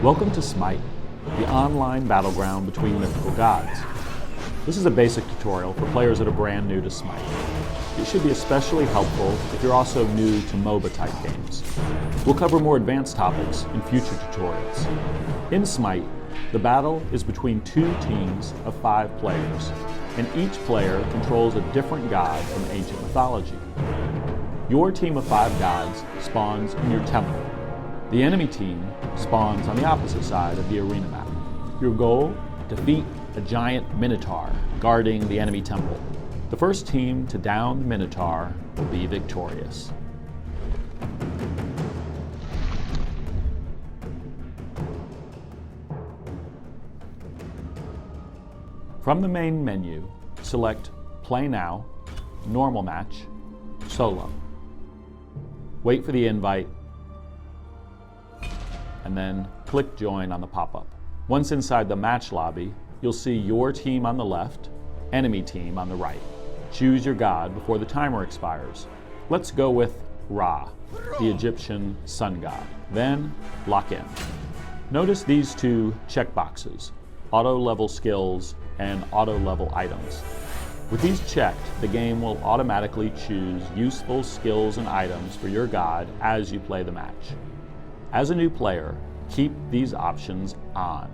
Welcome to Smite, the online battleground between mythical gods. This is a basic tutorial for players that are brand new to Smite. It should be especially helpful if you're also new to MOBA type games. We'll cover more advanced topics in future tutorials. In Smite, the battle is between two teams of 5 players, and each player controls a different god from ancient mythology. Your team of 5 gods spawns in your temple. The enemy team spawns on the opposite side of the arena map. Your goal? Defeat a giant minotaur guarding the enemy temple. The first team to down the minotaur will be victorious. From the main menu, select Play Now, Normal Match, Solo. Wait for the invite, and then click Join on the pop-up. Once inside the match lobby, you'll see your team on the left, enemy team on the right. Choose your god before the timer expires. Let's go with Ra, the Egyptian sun god. Then lock in. Notice these two checkboxes, auto-level skills and auto-level items. With these checked, the game will automatically choose useful skills and items for your god as you play the match. As a new player, keep these options on.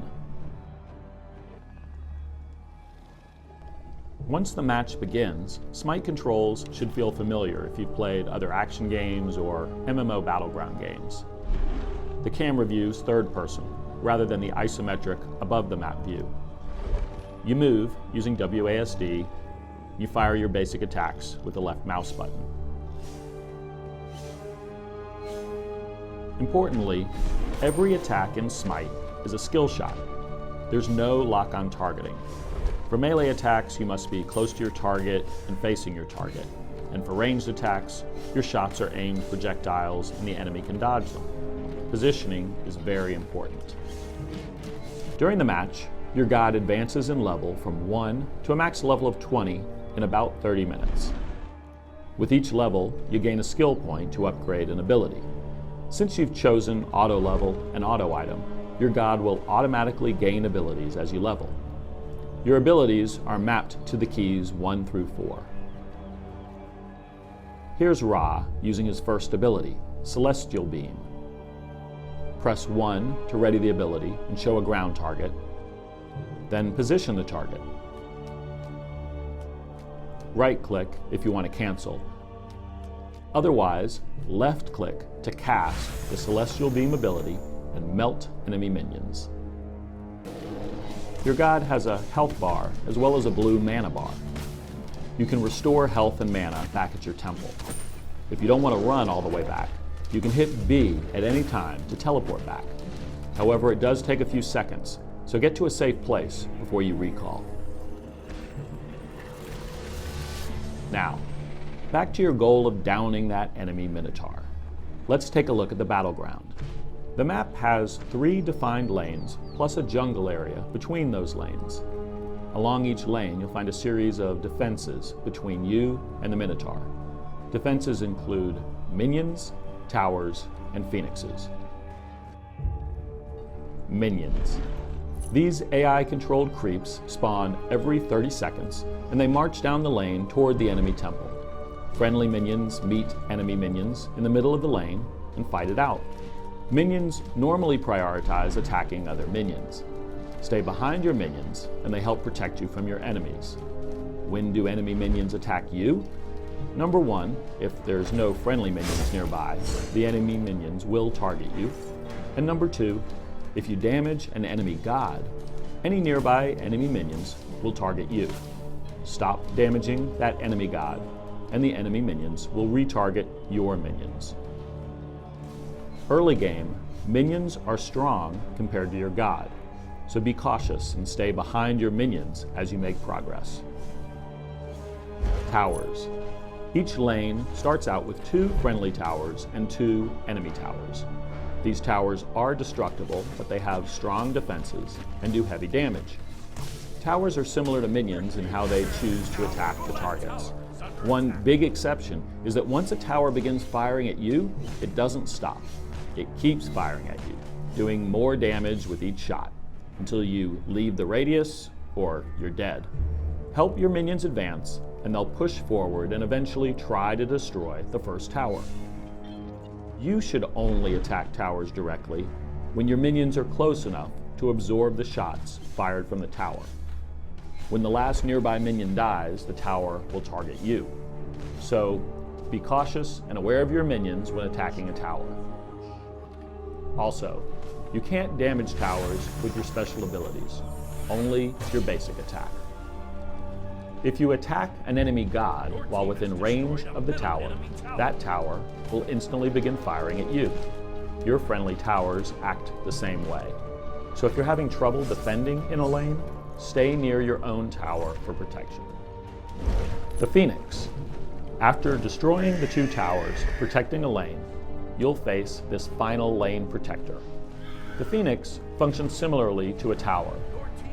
Once the match begins, Smite controls should feel familiar if you've played other action games or MMO battleground games. The camera view's third person, rather than the isometric above the map view. You move using WASD. You fire your basic attacks with the left mouse button. Importantly, every attack in Smite is a skill shot. There's no lock-on targeting. For melee attacks, you must be close to your target and facing your target. And for ranged attacks, your shots are aimed projectiles and the enemy can dodge them. Positioning is very important. During the match, your god advances in level from 1 to a max level of 20 in about 30 minutes. With each level, you gain a skill point to upgrade an ability. Since you've chosen auto level and auto item, your god will automatically gain abilities as you level. Your abilities are mapped to the keys 1 through 4. Here's Ra using his first ability, Celestial Beam. Press 1 to ready the ability and show a ground target, then position the target. Right-click if you want to cancel. Otherwise, left-click to cast the Celestial Beam ability and melt enemy minions. Your god has a health bar as well as a blue mana bar. You can restore health and mana back at your temple. If you don't want to run all the way back, you can hit B at any time to teleport back. However, it does take a few seconds, so get to a safe place before you recall. Now, back to your goal of downing that enemy minotaur. Let's take a look at the battleground. The map has 3 defined lanes, plus a jungle area between those lanes. Along each lane, you'll find a series of defenses between you and the minotaur. Defenses include minions, towers, and phoenixes. Minions. These AI-controlled creeps spawn every 30 seconds, and they march down the lane toward the enemy temple. Friendly minions meet enemy minions in the middle of the lane and fight it out. Minions normally prioritize attacking other minions. Stay behind your minions, and they help protect you from your enemies. When do enemy minions attack you? Number 1, if there's no friendly minions nearby, the enemy minions will target you. And number 2, if you damage an enemy god, any nearby enemy minions will target you. Stop damaging that enemy god, and the enemy minions will retarget your minions. Early game, minions are strong compared to your god, so be cautious and stay behind your minions as you make progress. Towers. Each lane starts out with 2 friendly towers and 2 enemy towers. These towers are destructible, but they have strong defenses and do heavy damage. Towers are similar to minions in how they choose to attack the targets. One big exception is that once a tower begins firing at you, it doesn't stop. It keeps firing at you. doing more damage with each shot until you leave the radius or you're dead. Help your minions advance, and they'll push forward and eventually try to destroy the first tower. You should only attack towers directly when your minions are close enough to absorb the shots fired from the tower. When the last nearby minion dies, the tower will target you. So be cautious and aware of your minions when attacking a tower. Also, you can't damage towers with your special abilities, only your basic attack. If you attack an enemy god while within range of the tower, that tower will instantly begin firing at you. Your friendly towers act the same way. So if you're having trouble defending in a lane, stay near your own tower for protection. The Phoenix. After destroying the 2 towers protecting a lane, you'll face this final lane protector. The Phoenix functions similarly to a tower,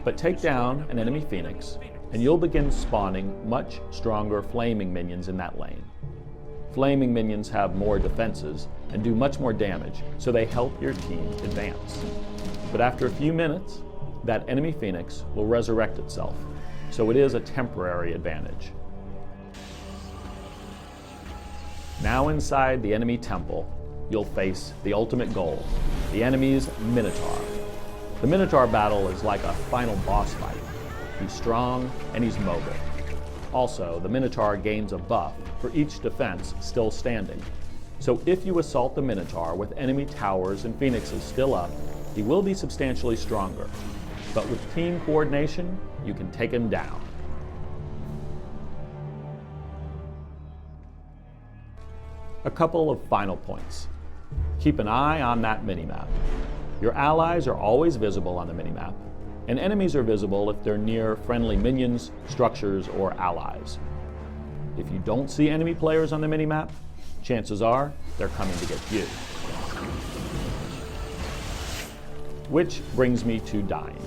but take down an enemy Phoenix and you'll begin spawning much stronger flaming minions in that lane. Flaming minions have more defenses and do much more damage, so they help your team advance. But after a few minutes, that enemy Phoenix will resurrect itself, so it is a temporary advantage. Now inside the enemy temple, you'll face the ultimate goal, the enemy's Minotaur. The Minotaur battle is like a final boss fight. He's strong and he's mobile. Also, the Minotaur gains a buff for each defense still standing. So if you assault the Minotaur with enemy towers and Phoenixes still up, he will be substantially stronger. But with team coordination, you can take him down. A couple of final points. Keep an eye on that minimap. Your allies are always visible on the minimap, and enemies are visible if they're near friendly minions, structures, or allies. If you don't see enemy players on the minimap, chances are they're coming to get you. Which brings me to dying.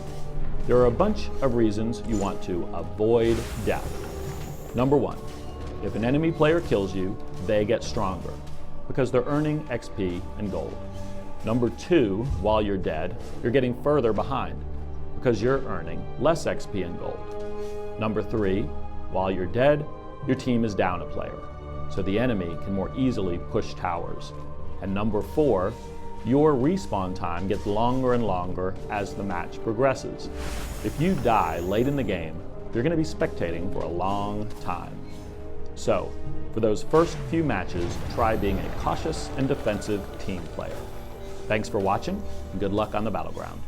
There are a bunch of reasons you want to avoid death. Number 1, if an enemy player kills you, they get stronger because they're earning XP and gold. Number 2, while you're dead, you're getting further behind because you're earning less XP and gold. Number 3, while you're dead, your team is down a player, so the enemy can more easily push towers. And number 4, your respawn time gets longer and longer as the match progresses. If you die late in the game, you're going to be spectating for a long time. So, for those first few matches, try being a cautious and defensive team player. Thanks for watching, and good luck on the battleground.